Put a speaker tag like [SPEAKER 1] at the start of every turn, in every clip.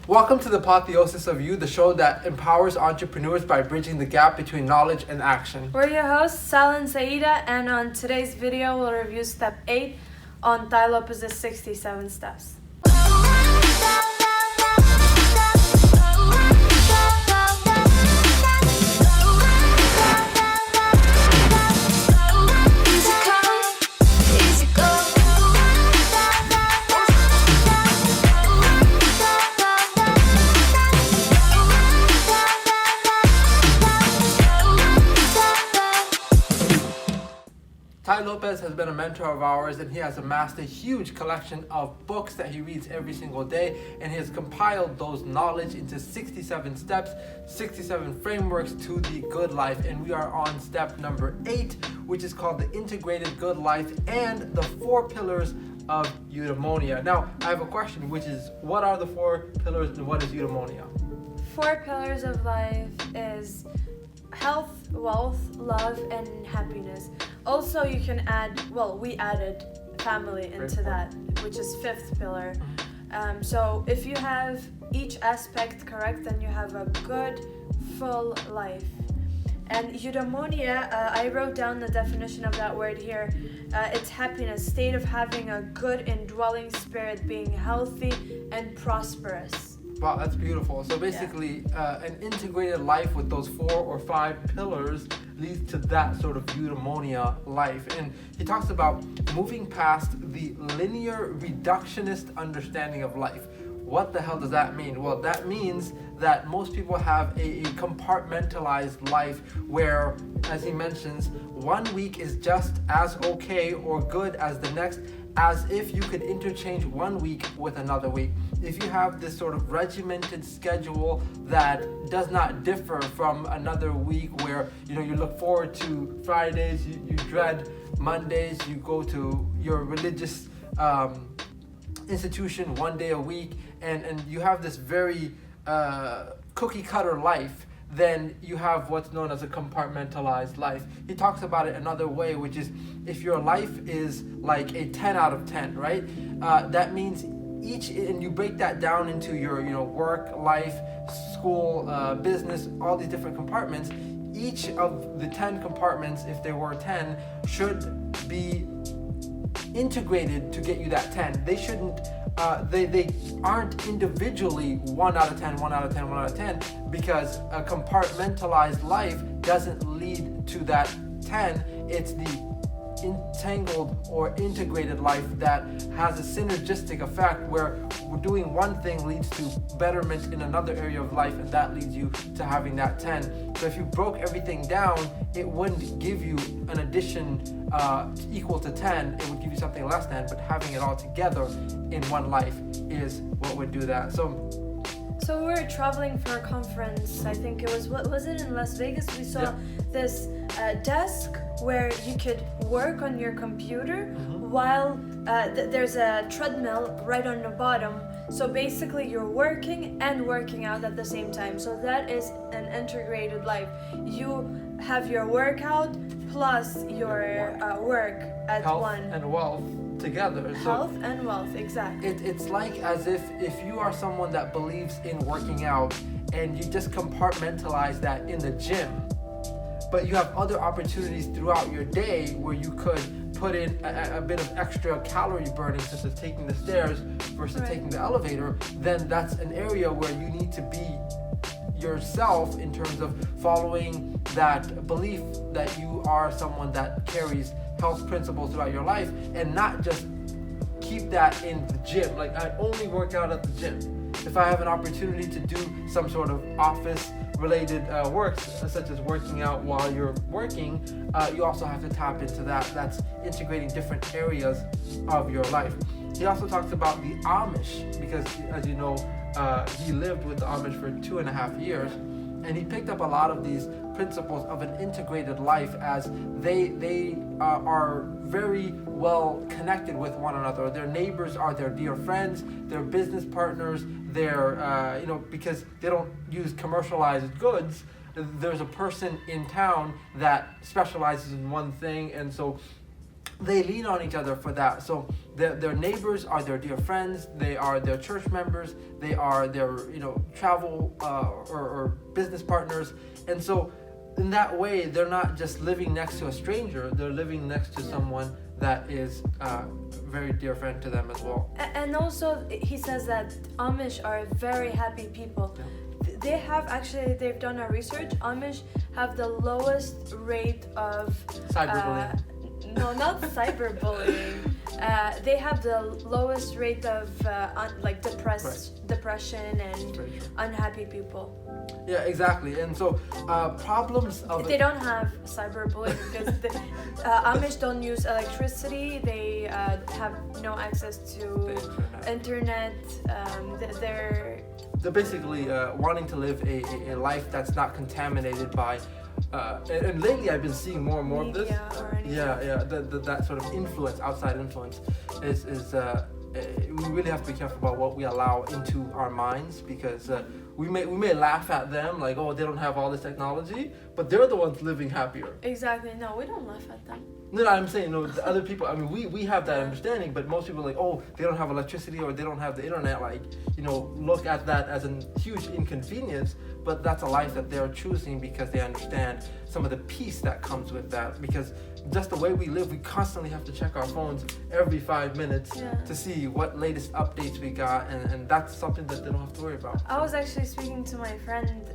[SPEAKER 1] Welcome to the Apotheosis of You, the show that empowers entrepreneurs by bridging the gap between knowledge and action.
[SPEAKER 2] We're your hosts, Sal and Saida, and on today's video, we'll review step 8 on Tai Lopez's 67 steps.
[SPEAKER 1] Tai Lopez has been a mentor of ours, and he has amassed a huge collection of books that he reads every single day, and he has compiled those knowledge into 67 steps, 67 frameworks to the good life. And we are on step number 8, which is called the integrated good life and the 4 pillars of Eudaimonia. Now, I have a question, which is, what are the 4 pillars and what is Eudaimonia?
[SPEAKER 2] 4 pillars of life is health, wealth, love, and happiness. Also, you can add, we added family into that, which is 5th pillar. So if you have each aspect correct, then you have a good, full life. And eudaimonia, I wrote down the definition of that word here. It's happiness, state of having a good indwelling spirit, being healthy and prosperous.
[SPEAKER 1] Wow, that's beautiful. So basically, an integrated life with those 4 or 5 pillars leads to that sort of eudaimonia life. And he talks about moving past the linear reductionist understanding of life. What the hell does that mean? Well, that means that most people have a compartmentalized life where, as he mentions, one week is just as okay or good as the next, as if you could interchange one week with another week. If you have this sort of regimented schedule that does not differ from another week where, you look forward to Fridays, you dread Mondays, you go to your religious institution one day a week, and you have this very cookie cutter life, then you have what's known as a compartmentalized life. He talks about it another way, which is if your life is like a 10 out of 10, right? That means and you break that down into your, work, life, school, business, all these different compartments. Each of the 10 compartments, if there were 10, should be integrated to get you that 10. They shouldn't, they aren't individually 1 out of 10, 1 out of 10, 1 out of 10, because a compartmentalized life doesn't lead to that 10. It's the entangled or integrated life that has a synergistic effect where doing one thing leads to betterment in another area of life, and that leads you to having that 10. So if you broke everything down, it wouldn't give you an addition equal to 10. It would give you something less than, but having it all together in one life is what would do that.
[SPEAKER 2] So we were traveling for a conference. I think it was, was it in Las Vegas? We saw this desk where you could work on your computer while there's a treadmill right on the bottom. So basically you're working and working out at the same time. So that is an integrated life. You have your workout plus your work at
[SPEAKER 1] health
[SPEAKER 2] one.
[SPEAKER 1] And wealth together.
[SPEAKER 2] Health and wealth, exactly.
[SPEAKER 1] It's like as if you are someone that believes in working out and you just compartmentalize that in the gym, but you have other opportunities throughout your day where you could put in a bit of extra calorie burning, such as taking the stairs versus taking the elevator, then that's an area where you need to be yourself in terms of following that belief that you are someone that carries health principles throughout your life, and not just keep that in the gym. Like, I only work out at the gym. If I have an opportunity to do some sort of office related work, such as working out while you're working, you also have to tap into that. That's integrating different areas of your life. He also talks about the Amish, because as you know, he lived with the Amish for 2.5 years, and he picked up a lot of these principles of an integrated life, as they are very well connected with one another. Their neighbors are their dear friends, their business partners, their because they don't use commercialized goods. There's a person in town that specializes in one thing, and so they lean on each other for that. So their neighbors are their dear friends. They are their church members. They are their travel or business partners. And so in that way, they're not just living next to a stranger. They're living next to someone that is a very dear friend to them as well.
[SPEAKER 2] And also, he says that Amish are very happy people.
[SPEAKER 1] Yeah.
[SPEAKER 2] They've done a research. Amish have the lowest rate of
[SPEAKER 1] Cyberbullying.
[SPEAKER 2] No, not cyberbullying. They have the lowest rate of depression and unhappy people.
[SPEAKER 1] Yeah, exactly. And so problems of
[SPEAKER 2] they don't have cyberbullying because the Amish don't use electricity. They have no access to
[SPEAKER 1] the
[SPEAKER 2] internet.
[SPEAKER 1] They're basically wanting to live a life that's not contaminated by and lately I've been seeing more and more of this. That sort of influence, outside influence is we really have to be careful about what we allow into our minds, because we may laugh at them like, oh, they don't have all this technology, but they're the ones living happier.
[SPEAKER 2] Exactly. No, we don't laugh at them.
[SPEAKER 1] No, I'm saying, the other people, I mean, we have that understanding, but most people are like, oh, they don't have electricity or they don't have the internet, look at that as a huge inconvenience, but that's a life that they're choosing because they understand some of the peace that comes with that, because just the way we live, we constantly have to check our phones every 5 minutes to see what latest updates we got, and that's something that they don't have to worry about.
[SPEAKER 2] I was actually speaking to my friend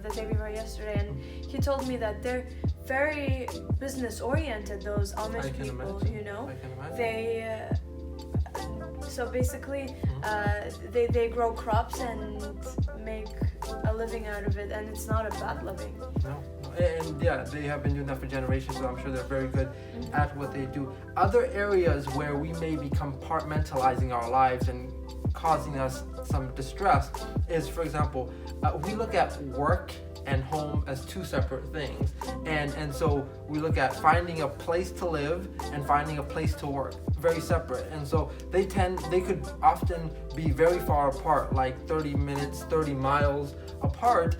[SPEAKER 2] the day before yesterday, and he told me that they're very business oriented, those Amish people,
[SPEAKER 1] I can imagine.
[SPEAKER 2] They so basically they grow crops and make a living out of it, and it's not a bad living.
[SPEAKER 1] No. And they have been doing that for generations, so I'm sure they're very good at what they do. Other areas where we may be compartmentalizing our lives and causing us some distress is, for example, we look at work and home as two separate things, and so we look at finding a place to live and finding a place to work, very separate. And so they could often be very far apart, like 30 minutes, 30 miles apart.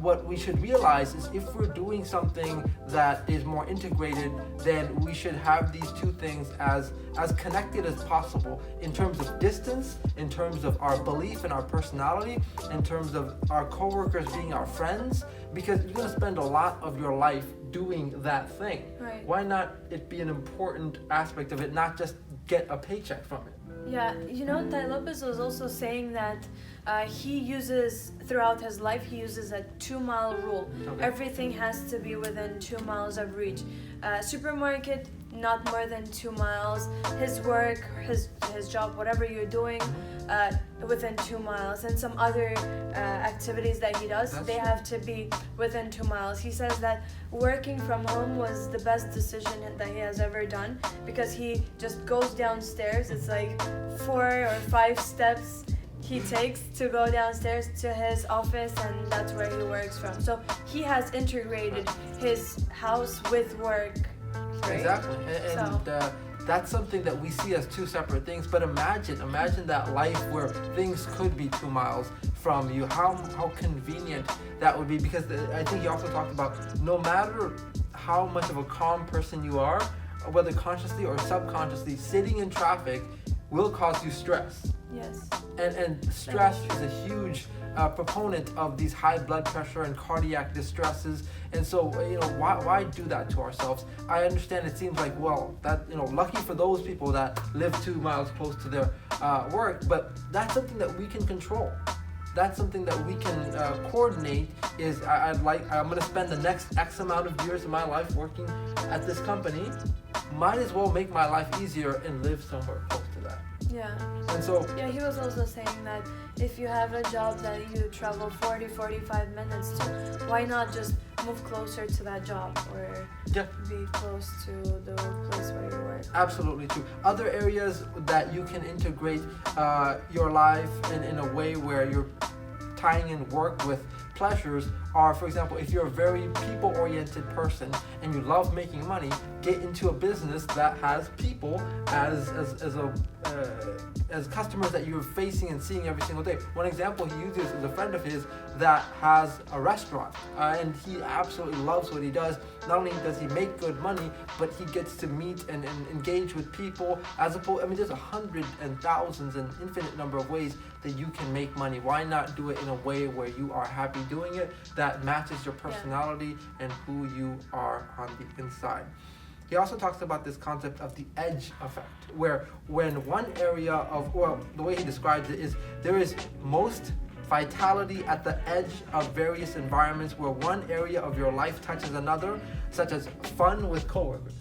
[SPEAKER 1] What we should realize is, if we're doing something that is more integrated, then we should have these two things as connected as possible, in terms of distance, in terms of our belief and our personality, in terms of our coworkers being our friends, because you're going to spend a lot of your life doing that thing.
[SPEAKER 2] Right.
[SPEAKER 1] Why not it be an important aspect of it, not just get a paycheck from it?
[SPEAKER 2] Yeah, Tai Lopez was also saying that he uses, throughout his life, he uses a 2-mile rule.
[SPEAKER 1] Okay.
[SPEAKER 2] Everything has to be within 2 miles of reach. Supermarket, not more than 2 miles. His work, his job, whatever you're doing, within 2 miles. And some other activities that he does, they have to be within 2 miles. He says that working from home was the best decision that he has ever done, because he just goes downstairs. It's like 4 or 5 steps he takes to go downstairs to his office, and that's where he works from. So he has integrated his house with work. Right?
[SPEAKER 1] Exactly. And that's something that we see as two separate things. But imagine that life where things could be 2 miles from you. How convenient that would be. Because I think he also talked about, no matter how much of a calm person you are, whether consciously or subconsciously, sitting in traffic will cause you stress.
[SPEAKER 2] Yes.
[SPEAKER 1] And stress is a huge proponent of these high blood pressure and cardiac distresses. And so, why do that to ourselves? I understand it seems like, lucky for those people that live 2 miles close to their work, but that's something that we can control. That's something that we can coordinate. Is I'm going to spend the next X amount of years of my life working at this company. Might as well make my life easier and live somewhere close to that.
[SPEAKER 2] Yeah.
[SPEAKER 1] And so,
[SPEAKER 2] yeah, he was also saying that if you have a job that you travel 40-45 minutes to, why not just move closer to that job, or be close to the place where you work?
[SPEAKER 1] Absolutely true. Other areas that you can integrate your life in a way where you're tying in work with pleasures are, for example, if you're a very people-oriented person and you love making money, get into a business that has people as customers that you're facing and seeing every single day. One example he uses is a friend of his that has a restaurant, and he absolutely loves what he does. Not only does he make good money, but he gets to meet and engage with people. There's hundreds and thousands and infinite number of ways that you can make money. Why not do it in a way where you are happy doing it, that matches your personality and who you are on the inside? He also talks about this concept of the edge effect, where when one area of, well, the way he describes it is there is most vitality at the edge of various environments where one area of your life touches another, such as fun with coworkers.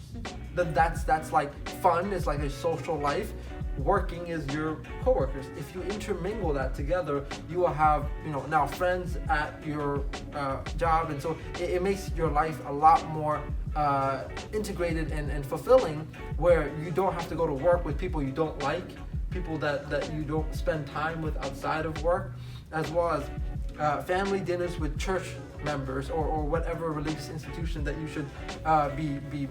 [SPEAKER 1] That's like fun is like a social life. Working is your coworkers. If you intermingle that together, you will have, now friends at your job, and so it makes your life a lot more integrated and fulfilling, where you don't have to go to work with people you don't like, people that you don't spend time with outside of work, as well as family dinners with church members or whatever religious institution that you should be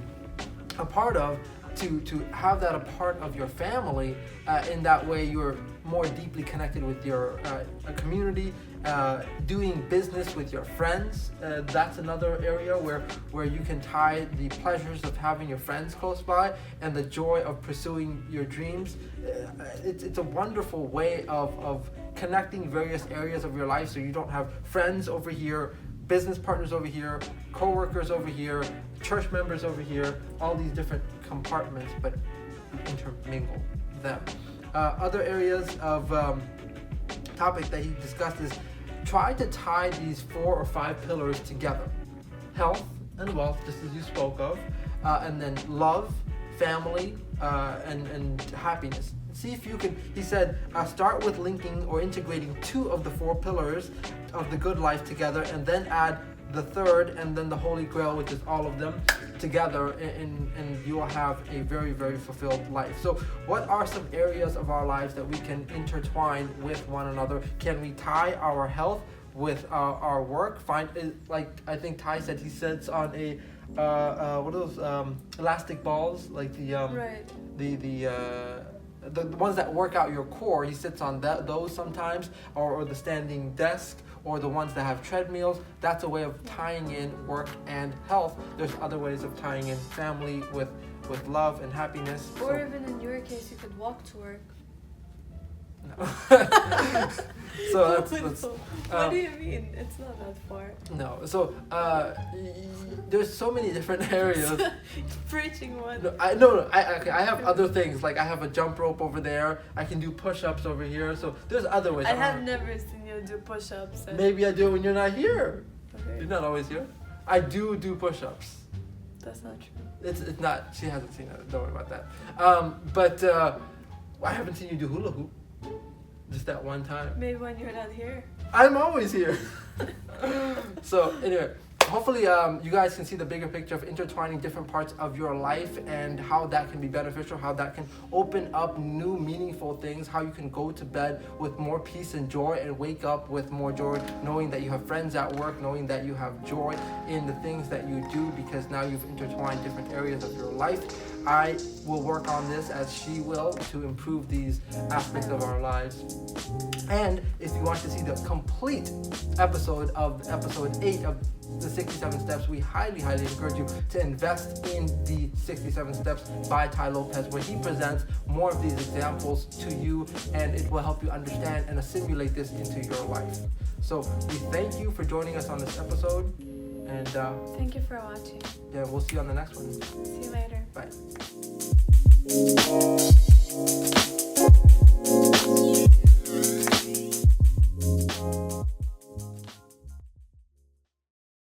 [SPEAKER 1] a part of, to have that a part of your family. In that way you're more deeply connected with your community, doing business with your friends. That's another area where you can tie the pleasures of having your friends close by and the joy of pursuing your dreams. It's a wonderful way of connecting various areas of your life, so you don't have friends over here, business partners over here, co-workers over here, church members over here, all these different compartments, but you intermingle them. Other areas of topic that he discussed is try to tie these 4 or 5 pillars together. Health and wealth, just as you spoke of, and then love, family, and happiness. See if you can, he said, start with linking or integrating 2 of the 4 pillars of the good life together, and then add the 3rd, and then the Holy Grail, which is all of them together, and you will have a very, very fulfilled life. So what are some areas of our lives that we can intertwine with one another? Can we tie our health with our work? Like I think Tai said, he sits on a what are those elastic balls, like the ones that work out your core. He sits on those sometimes, or the standing desk, or the ones that have treadmills. That's a way of tying in work and health. There's other ways of tying in family with love and happiness.
[SPEAKER 2] Or even in your case, you could walk to work.
[SPEAKER 1] No. So that's
[SPEAKER 2] what do you mean? It's not that far.
[SPEAKER 1] No. So there's so many different areas.
[SPEAKER 2] Preaching one.
[SPEAKER 1] No. I have other things, like I have a jump rope over there. I can do push-ups over here. So there's other ways.
[SPEAKER 2] I have never seen you do push-ups.
[SPEAKER 1] Maybe I do when you're not here.
[SPEAKER 2] Okay.
[SPEAKER 1] You're not always here. I do push-ups.
[SPEAKER 2] That's not true.
[SPEAKER 1] It's not. She hasn't seen it. Don't worry about that. But I haven't seen you do hula hoop. Just that one time.
[SPEAKER 2] Maybe when you're not here.
[SPEAKER 1] I'm always here. So anyway, hopefully you guys can see the bigger picture of intertwining different parts of your life and how that can be beneficial, how that can open up new meaningful things, how you can go to bed with more peace and joy and wake up with more joy, knowing that you have friends at work, knowing that you have joy in the things that you do, because now you've intertwined different areas of your life. I will work on this, as she will, to improve these aspects of our lives. And if you want to see the complete episode 8 of the 67 Steps, we highly encourage you to invest in the 67 Steps by Tai Lopez, where he presents more of these examples to you, and it will help you understand and assimilate this into your life. So we thank you for joining us on this episode, and
[SPEAKER 2] thank you for watching.
[SPEAKER 1] Yeah, we'll see you on the next one.
[SPEAKER 2] See you later.
[SPEAKER 1] Bye.